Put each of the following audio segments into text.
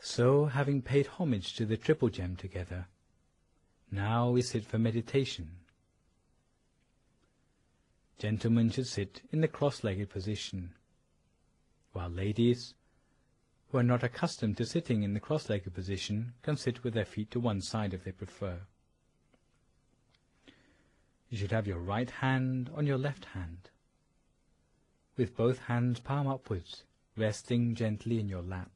So, having paid homage to the triple gem together, now we sit for meditation. Gentlemen should sit in the cross-legged position, while ladies, who are not accustomed to sitting in the cross-legged position, can sit with their feet to one side if they prefer. You should have your right hand on your left hand, with both hands palm upwards, resting gently in your lap.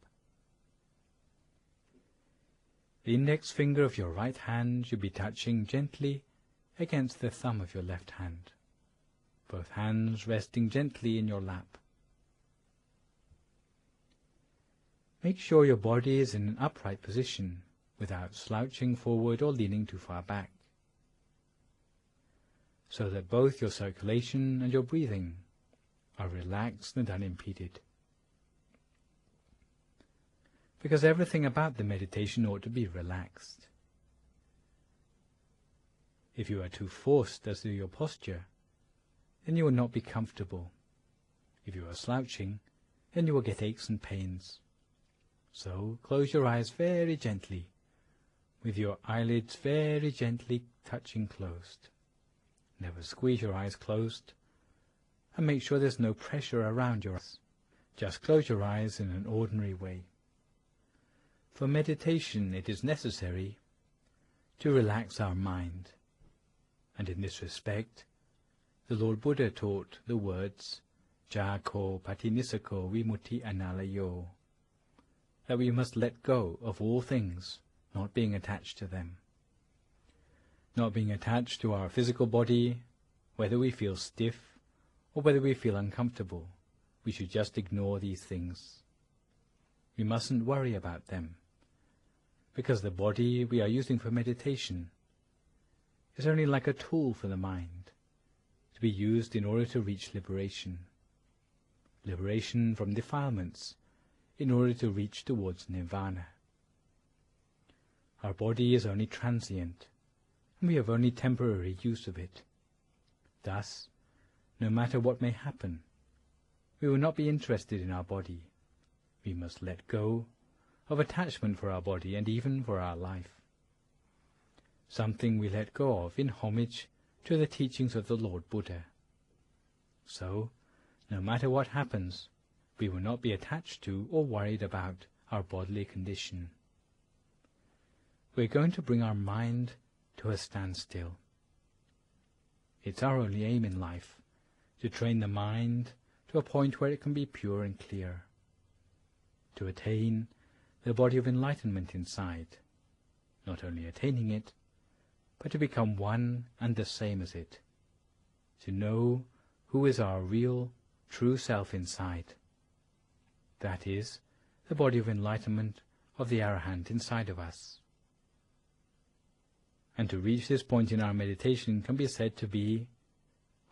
The index finger of your right hand should be touching gently against the thumb of your left hand, both hands resting gently in your lap. Make sure your body is in an upright position, without slouching forward or leaning too far back, so that both your circulation and your breathing are relaxed and unimpeded. Because everything about the meditation ought to be relaxed. If you are too forced as to your posture, then you will not be comfortable. If you are slouching, then you will get aches and pains. So close your eyes very gently, with your eyelids very gently touching closed. Never squeeze your eyes closed, and make sure there's no pressure around your eyes. Just close your eyes in an ordinary way. For meditation, it is necessary to relax our mind, and in this respect, the Lord Buddha taught the words Jako Patinisako Vimutti Analayo, that we must let go of all things, not being attached to them. Not being attached to our physical body, whether we feel stiff or whether we feel uncomfortable, we should just ignore these things. We mustn't worry about them, because the body we are using for meditation is only like a tool for the mind, to be used in order to reach liberation. Liberation from defilements, in order to reach towards nirvana. Our body is only transient, and we have only temporary use of it. Thus, no matter what may happen, we will not be interested in our body. We must let go of attachment for our body and even for our life. Something we let go of in homage to the teachings of the Lord Buddha. So, no matter what happens, we will not be attached to or worried about our bodily condition. We are going to bring our mind to a standstill. It's our only aim in life, to train the mind to a point where it can be pure and clear, to attain the body of enlightenment inside, not only attaining it, but to become one and the same as it, to know who is our real, true self inside. That is, the body of enlightenment of the Arahant inside of us. And to reach this point in our meditation can be said to be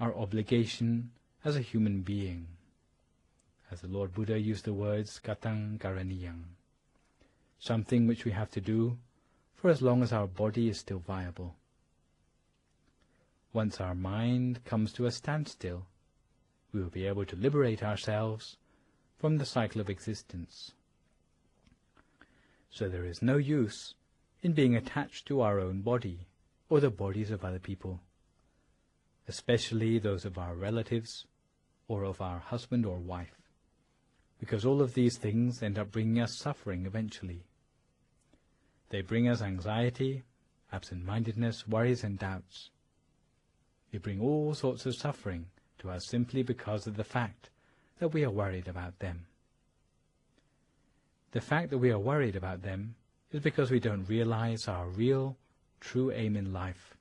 our obligation as a human being, as the Lord Buddha used the words katang karaniyang, something which we have to do for as long as our body is still viable. Once our mind comes to a standstill, we will be able to liberate ourselves from the cycle of existence. So there is no use in being attached to our own body or the bodies of other people, especially those of our relatives or of our husband or wife, because all of these things end up bringing us suffering eventually. They bring us anxiety, absent-mindedness, worries and doubts. They bring all sorts of suffering to us simply because of the fact that we are worried about them. The fact that we are worried about them is because we don't realize our real, true aim in life,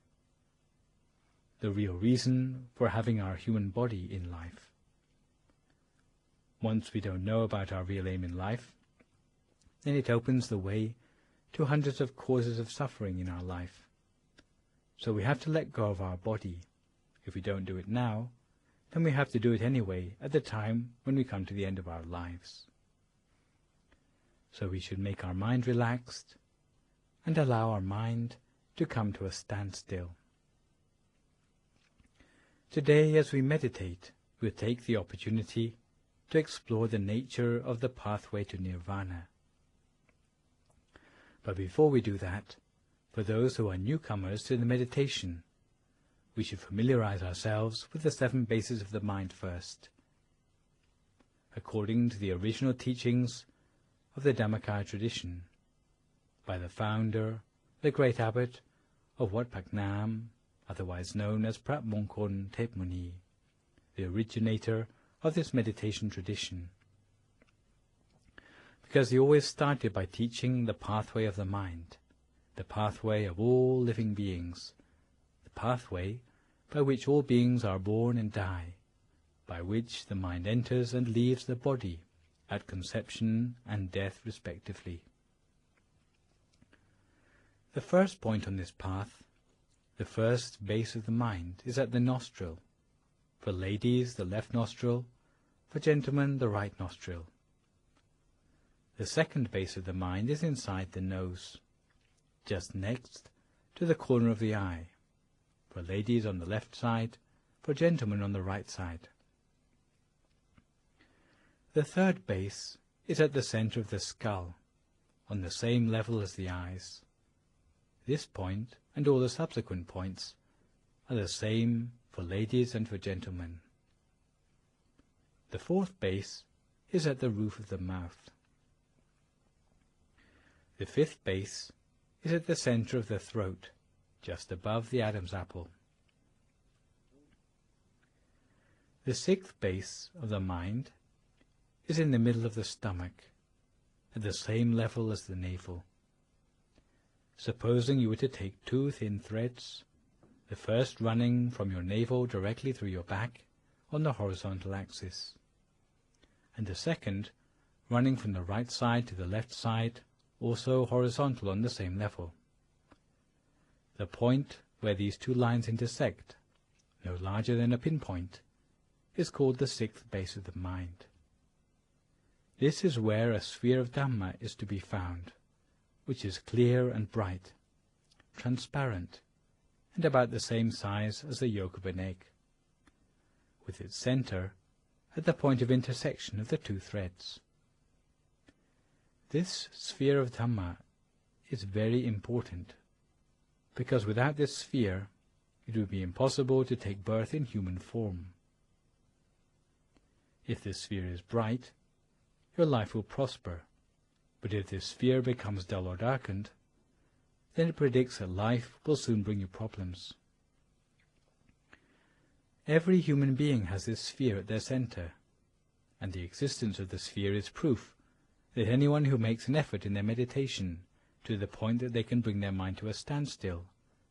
the real reason for having our human body in life. Once we don't know about our real aim in life, then it opens the way to hundreds of causes of suffering in our life. So we have to let go of our body. If we don't do it now, then we have to do it anyway at the time when we come to the end of our lives. So we should make our mind relaxed and allow our mind to come to a standstill. Today, as we meditate, we'll take the opportunity to explore the nature of the pathway to nirvana. But before we do that, for those who are newcomers to the meditation, we should familiarize ourselves with the 7 bases of the mind first. According to the original teachings of the Dhammakaya tradition, by the founder, the great abbot of Wat Phak Nam, otherwise known as Prat Mongkon Thep Muni, the originator of this meditation tradition. Because he always started by teaching the pathway of the mind, the pathway of all living beings, the pathway by which all beings are born and die, by which the mind enters and leaves the body at conception and death respectively. The first point on this path, the first base of the mind, is at the nostril. For ladies, the left nostril; for gentlemen, the right nostril. The second base of the mind is inside the nose, just next to the corner of the eye. For ladies on the left side, for gentlemen on the right side. The third base is at the center of the skull, on the same level as the eyes. This point, and all the subsequent points, are the same for ladies and for gentlemen. The fourth base is at the roof of the mouth. The fifth base is at the center of the throat, just above the Adam's apple. The sixth base of the mind is in the middle of the stomach, at the same level as the navel. Supposing you were to take 2 thin threads, the first running from your navel directly through your back on the horizontal axis, and the second running from the right side to the left side, also horizontal on the same level. The point where these 2 lines intersect, no larger than a pinpoint, is called the 6th base of the mind. This is where a sphere of Dhamma is to be found, which is clear and bright, transparent, and about the same size as the yolk of an egg, with its center at the point of intersection of the 2 threads. This sphere of Dhamma is very important, because without this sphere it would be impossible to take birth in human form. If this sphere is bright, your life will prosper, but if this sphere becomes dull or darkened, then it predicts that life will soon bring you problems. Every human being has this sphere at their center, and the existence of the sphere is proof that anyone who makes an effort in their meditation to the point that they can bring their mind to a standstill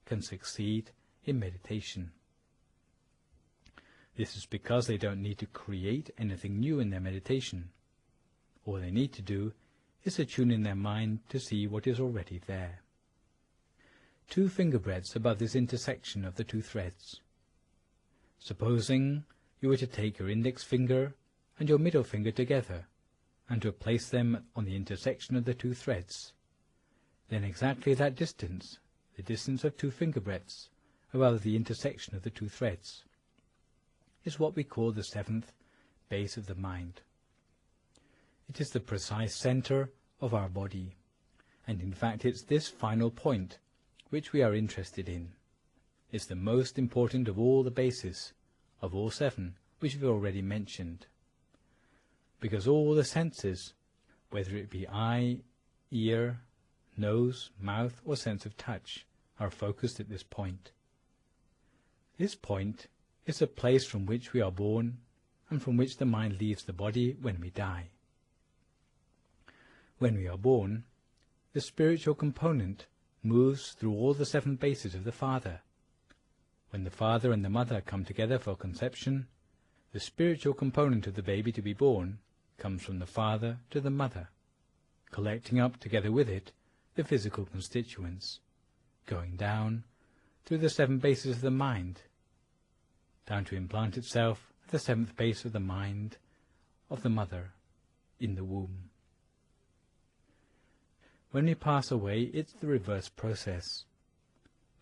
can succeed in meditation. This is because they don't need to create anything new in their meditation. All they need to do is to tune in their mind to see what is already there. 2 finger breadths above this intersection of the 2 threads. Supposing you were to take your index finger and your middle finger together, and to place them on the intersection of the 2 threads, then exactly that distance, the distance of 2 finger breadths above the intersection of the 2 threads, is what we call the 7th base of the mind. It is the precise center of our body, and in fact it's this final point which we are interested in. It's the most important of all the bases, of all 7, which we've already mentioned. Because all the senses, whether it be eye, ear, nose, mouth, or sense of touch, are focused at this point. This point is the place from which we are born and from which the mind leaves the body when we die. When we are born, the spiritual component moves through all the 7 bases of the father. When the father and the mother come together for conception, the spiritual component of the baby to be born comes from the father to the mother, collecting up together with it the physical constituents, going down through the 7 bases of the mind, down to implant itself at the 7th base of the mind of the mother in the womb. When we pass away, it's the reverse process.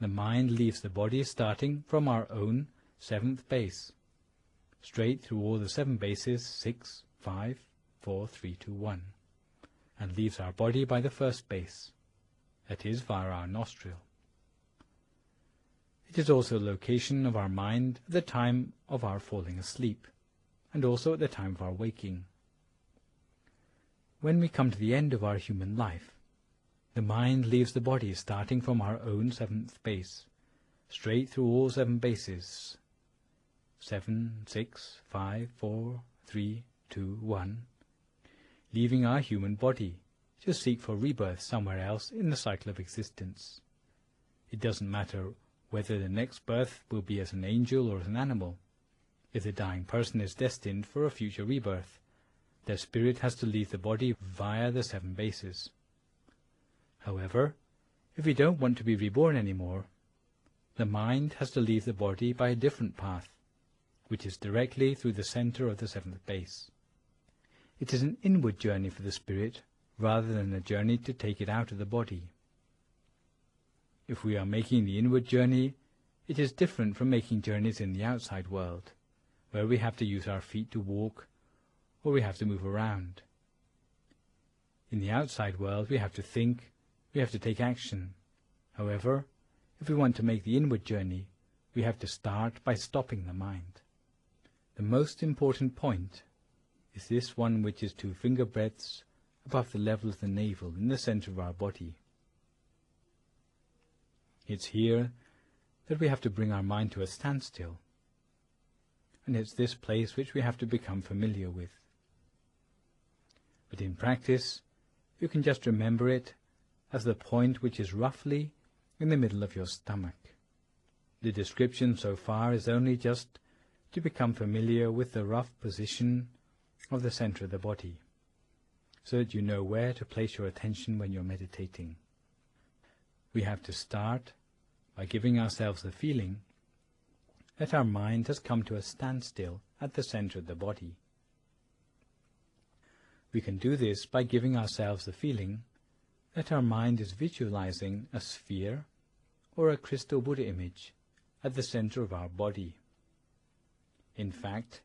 The mind leaves the body starting from our own 7th base, straight through all the 7 bases, 6, 5, 4, 3, 2, 1, and leaves our body by the 1st base. that is, via our nostril. It is also the location of our mind at the time of our falling asleep, and also at the time of our waking. When we come to the end of our human life, the mind leaves the body starting from our own seventh base, straight through all 7 bases, 7, 6, 5, 4, 3, 2, 1, leaving our human body to seek for rebirth somewhere else in the cycle of existence. It doesn't matter whether the next birth will be as an angel or as an animal. If the dying person is destined for a future rebirth, their spirit has to leave the body via the 7 bases. However, if we don't want to be reborn anymore, the mind has to leave the body by a different path, which is directly through the center of the 7th base. It is an inward journey for the spirit, rather than a journey to take it out of the body. If we are making the inward journey, it is different from making journeys in the outside world, where we have to use our feet to walk, or we have to move around. In the outside world we have to think, we have to take action. However, if we want to make the inward journey, we have to start by stopping the mind. The most important point is this one, which is 2 finger breadths above the level of the navel in the center of our body. It's here that we have to bring our mind to a standstill, and it's this place which we have to become familiar with. But in practice, you can just remember it as the point which is roughly in the middle of your stomach. The description so far is only just to become familiar with the rough position of the center of the body, so that you know where to place your attention when you're meditating. We have to start by giving ourselves the feeling that our mind has come to a standstill at the center of the body. We can do this by giving ourselves the feeling that our mind is visualizing a sphere or a crystal Buddha image at the center of our body. In fact,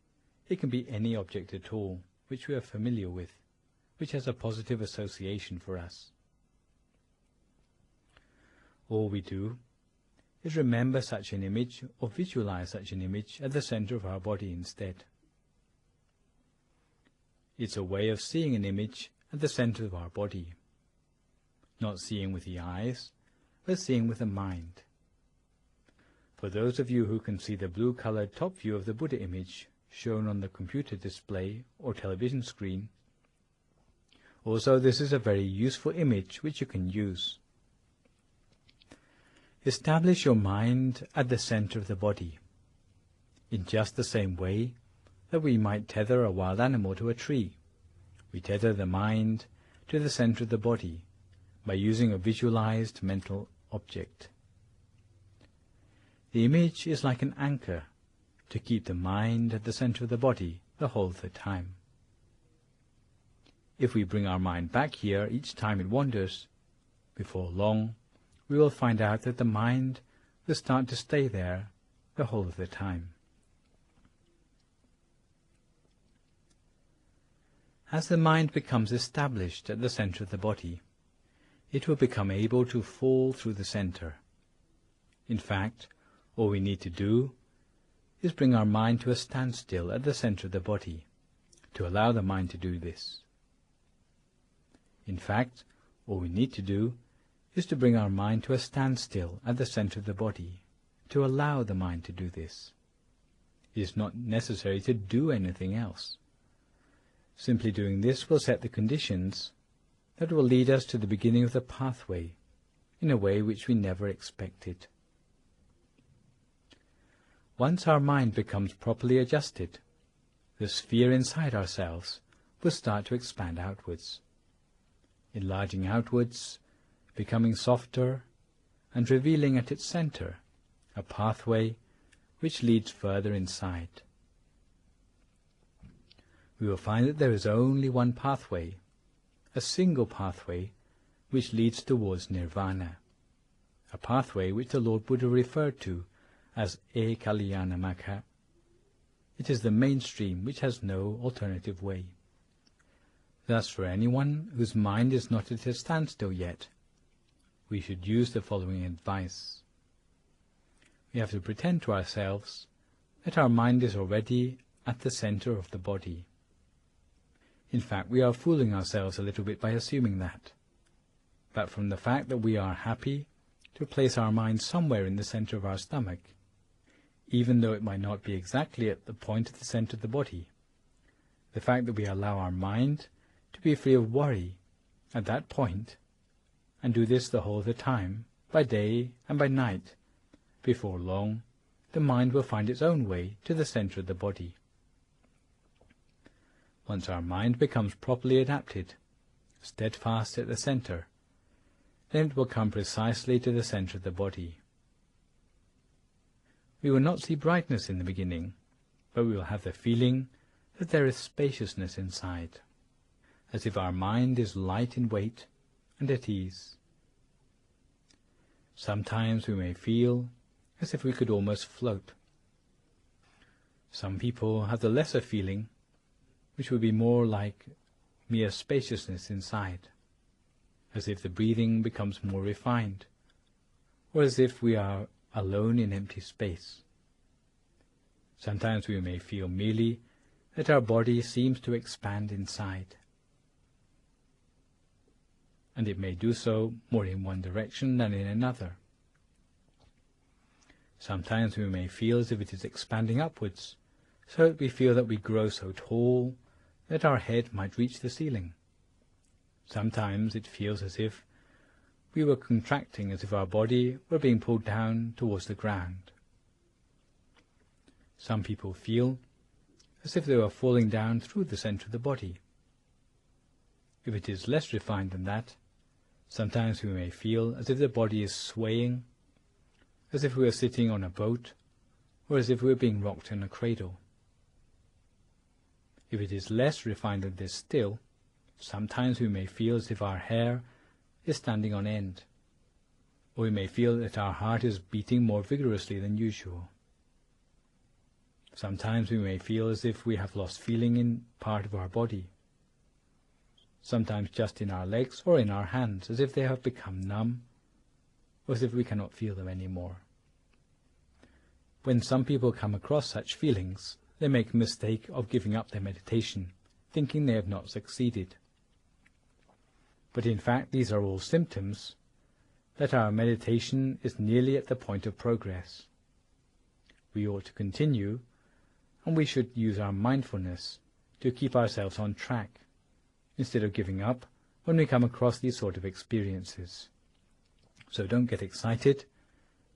it can be any object at all which we are familiar with, which has a positive association for us. All we do is remember such an image or visualize such an image at the center of our body instead. It's a way of seeing an image at the center of our body, not seeing with the eyes, but seeing with the mind. For those of you who can see the blue-colored top view of the Buddha image shown on the computer display or television screen, also this is a very useful image which you can use. Establish your mind at the center of the body, in just the same way that we might tether a wild animal to a tree. We tether the mind to the center of the body by using a visualized mental object. The image is like an anchor to keep the mind at the center of the body the whole of the time. If we bring our mind back here each time it wanders, before long we will find out that the mind will start to stay there the whole of the time. As the mind becomes established at the center of the body, it will become able to fall through the center. In fact, all we need to do is bring our mind to a standstill at the center of the body, to allow the mind to do this. In fact, all we need to do is to bring our mind to a standstill at the center of the body, to allow the mind to do this. It is not necessary to do anything else. Simply doing this will set the conditions that will lead us to the beginning of the pathway in a way which we never expected. Once our mind becomes properly adjusted, the sphere inside ourselves will start to expand outwards, enlarging outwards, becoming softer, and revealing at its center a pathway which leads further inside. We will find that there is only one pathway, a single pathway which leads towards nirvana, a pathway which the Lord Buddha referred to as Ekalyana Magga. It is the mainstream which has no alternative way. Thus, for anyone whose mind is not at a standstill yet, we should use the following advice. We have to pretend to ourselves that our mind is already at the center of the body. In fact, we are fooling ourselves a little bit by assuming that. But from the fact that we are happy to place our mind somewhere in the center of our stomach, even though it might not be exactly at the point of the center of the body, the fact that we allow our mind to be free of worry at that point, and do this the whole of the time, by day and by night, before long the mind will find its own way to the center of the body. Once our mind becomes properly adapted, steadfast at the center, then it will come precisely to the center of the body. We will not see brightness in the beginning, but we will have the feeling that there is spaciousness inside, as if our mind is light in weight and at ease. Sometimes we may feel as if we could almost float. Some people have the lesser feeling, which would be more like mere spaciousness inside, as if the breathing becomes more refined, or as if we are alone in empty space. Sometimes we may feel merely that our body seems to expand inside, and it may do so more in one direction than in another. Sometimes we may feel as if it is expanding upwards, so that we feel that we grow so tall that our head might reach the ceiling. Sometimes it feels as if we were contracting, as if our body were being pulled down towards the ground. Some people feel as if they were falling down through the center of the body. If it is less refined than that, sometimes we may feel as if the body is swaying, as if we were sitting on a boat, or as if we were being rocked in a cradle. If it is less refined than this still, sometimes we may feel as if our hair is standing on end, or we may feel that our heart is beating more vigorously than usual. Sometimes we may feel as if we have lost feeling in part of our body, sometimes just in our legs or in our hands, as if they have become numb, or as if we cannot feel them anymore. When some people come across such feelings, they make a mistake of giving up their meditation, thinking they have not succeeded. But in fact these are all symptoms that our meditation is nearly at the point of progress. We ought to continue, and we should use our mindfulness to keep ourselves on track, instead of giving up when we come across these sort of experiences. So don't get excited,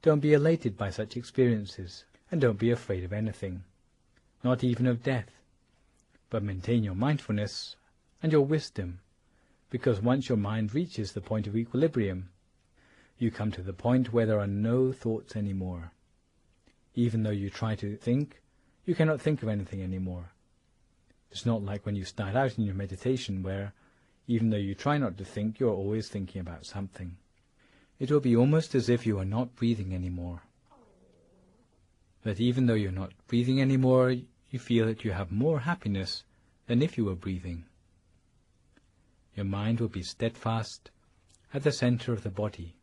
don't be elated by such experiences, and don't be afraid of anything, not even of death, but maintain your mindfulness and your wisdom, because once your mind reaches the point of equilibrium, you come to the point where there are no thoughts anymore. Even though you try to think, you cannot think of anything anymore. It's not like when you start out in your meditation where, even though you try not to think, you are always thinking about something. It will be almost as if you are not breathing anymore. But even though you're not breathing anymore, you feel that you have more happiness than if you were breathing. Your mind will be steadfast at the center of the body,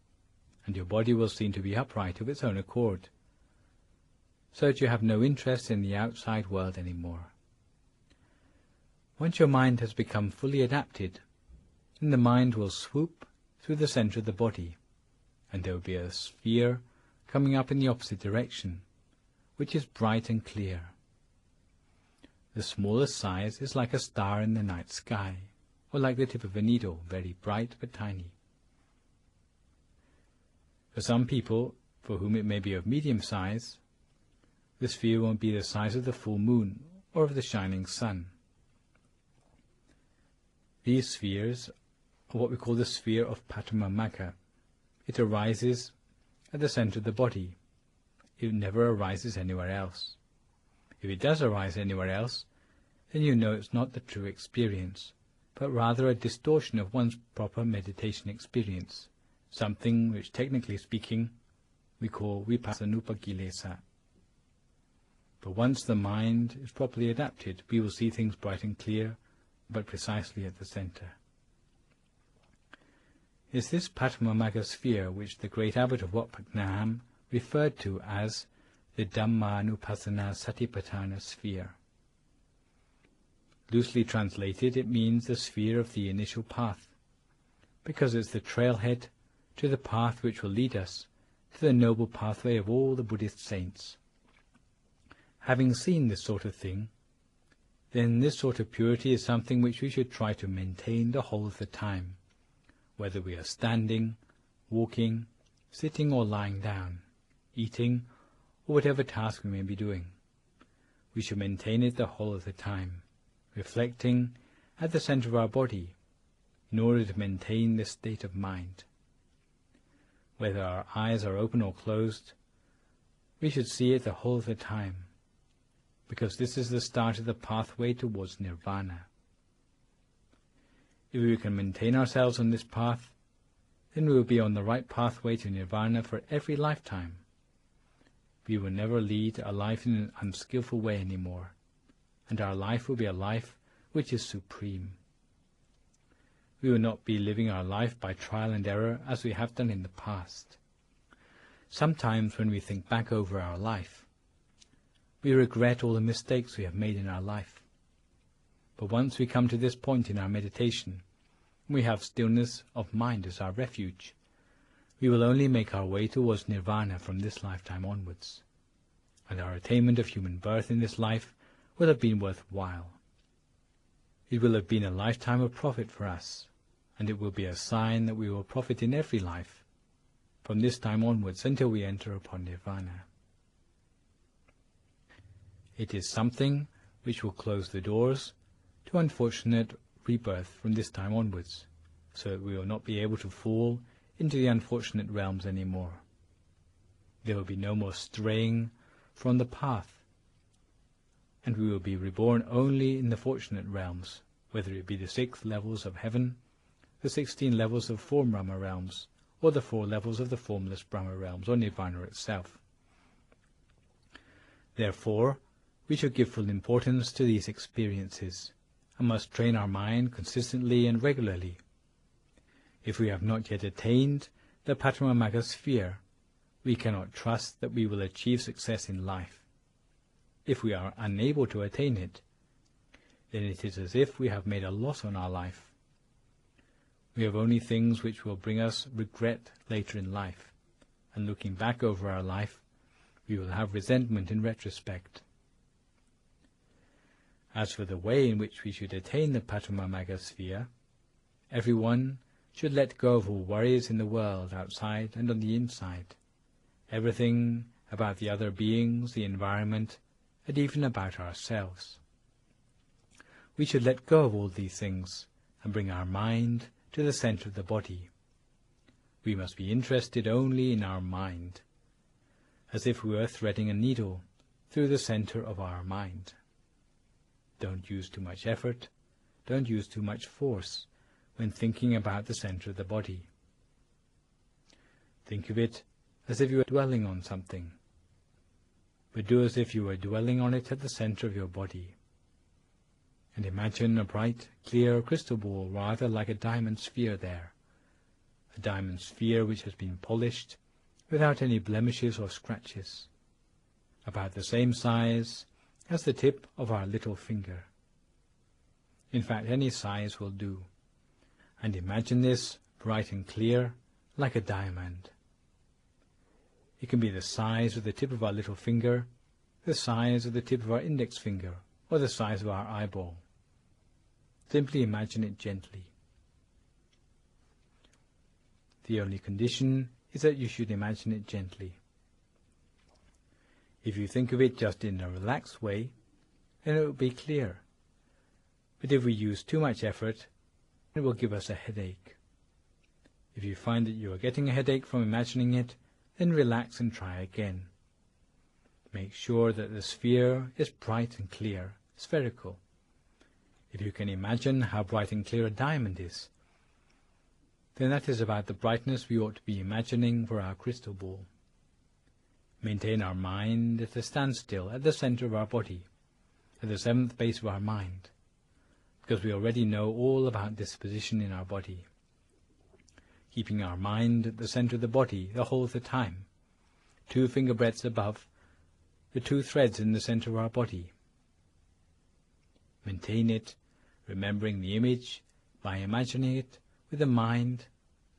and your body will seem to be upright of its own accord, so that you have no interest in the outside world anymore. Once your mind has become fully adapted, then the mind will swoop through the center of the body, and there will be a sphere coming up in the opposite direction, which is bright and clear. The smallest size is like a star in the night sky, or like the tip of a needle, very bright but tiny. For some people, for whom it may be of medium size, the sphere won't be the size of the full moon or of the shining sun. These spheres are what we call the sphere of Patamamaka. It arises at the center of the body. It never arises anywhere else. If it does arise anywhere else, then you know it's not the true experience, but rather a distortion of one's proper meditation experience, something which, technically speaking, we call vipassanupakilesa. But once the mind is properly adapted, we will see things bright and clear, but precisely at the center. is this Patamamaga sphere which the great abbot of Wat Paknam referred to as the Dhammanupassana Satipatthana sphere. Loosely translated, it means the sphere of the initial path, because it's the trailhead to the path which will lead us to the noble pathway of all the Buddhist saints. Having seen this sort of thing, then this sort of purity is something which we should try to maintain the whole of the time, whether we are standing, walking, sitting or lying down, eating, or whatever task we may be doing. We should maintain it the whole of the time, reflecting at the center of our body, in order to maintain this state of mind. Whether our eyes are open or closed, we should see it the whole of the time, because this is the start of the pathway towards nirvana. If we can maintain ourselves on this path, then we will be on the right pathway to nirvana for every lifetime. We will never lead a life in an unskillful way anymore, and our life will be a life which is supreme. We will not be living our life by trial and error as we have done in the past. Sometimes when we think back over our life, we regret all the mistakes we have made in our life. But once we come to this point in our meditation, we have stillness of mind as our refuge. We will only make our way towards nirvana from this lifetime onwards, and our attainment of human birth in this life will have been worthwhile. It will have been a lifetime of profit for us, and it will be a sign that we will profit in every life, from this time onwards until we enter upon nirvana. It is something which will close the doors to unfortunate rebirth from this time onwards, so that we will not be able to fall into the unfortunate realms anymore. There will be no more straying from the path, and we will be reborn only in the fortunate realms, whether it be the 6 levels of heaven, the 16 levels of form Brahma realms, or the 4 levels of the formless Brahma realms, or nirvana itself. Therefore, we should give full importance to these experiences, and must train our mind consistently and regularly. If we have not yet attained the Patamamaga sphere, we cannot trust that we will achieve success in life. If we are unable to attain it, then it is as if we have made a loss on our life. We have only things which will bring us regret later in life, and looking back over our life, we will have resentment in retrospect. As for the way in which we should attain the Patamamaga sphere, everyone should let go of all worries in the world, outside and on the inside, everything about the other beings, the environment, and even about ourselves. We should let go of all these things and bring our mind to the center of the body. We must be interested only in our mind, as if we were threading a needle through the center of our mind. Don't use too much effort, don't use too much force when thinking about the center of the body. Think of it as if you were dwelling on something, but do as if you were dwelling on it at the center of your body. And imagine a bright, clear crystal ball, rather like a diamond sphere there, a diamond sphere which has been polished without any blemishes or scratches, about the same size as the tip of our little finger. In fact, any size will do. And imagine this bright and clear, like a diamond. It can be the size of the tip of our little finger, the size of the tip of our index finger, or the size of our eyeball. Simply imagine it gently. The only condition is that you should imagine it gently. If you think of it just in a relaxed way, then it will be clear. But if we use too much effort, it will give us a headache. If you find that you are getting a headache from imagining it, then relax and try again. Make sure that the sphere is bright and clear, spherical. If you can imagine how bright and clear a diamond is, then that is about the brightness we ought to be imagining for our crystal ball. Maintain our mind at a standstill at the center of our body, at the 7th base of our mind, because we already know all about this position in our body. keeping our mind at the center of the body the whole of the time, 2 finger breadths above the 2 threads in the center of our body. Maintain it, remembering the image by imagining it with the mind,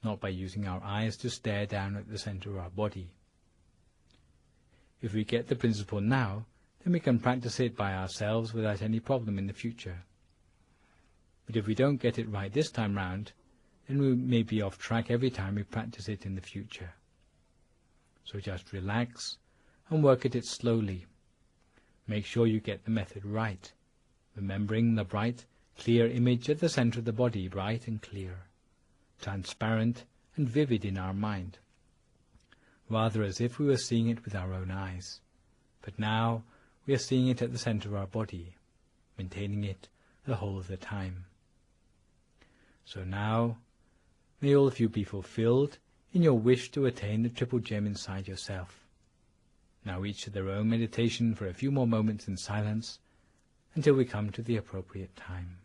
not by using our eyes to stare down at the center of our body. If we get the principle now, then we can practice it by ourselves without any problem in the future. But if we don't get it right this time round, then we may be off track every time we practice it in the future. So just relax and work at it slowly. Make sure you get the method right, remembering the bright, clear image at the center of the body, bright and clear, transparent and vivid in our mind, rather as if we were seeing it with our own eyes. But now we are seeing it at the center of our body, maintaining it the whole of the time. So now, may all of you be fulfilled in your wish to attain the triple gem inside yourself. Now each to their own meditation for a few more moments in silence until we come to the appropriate time.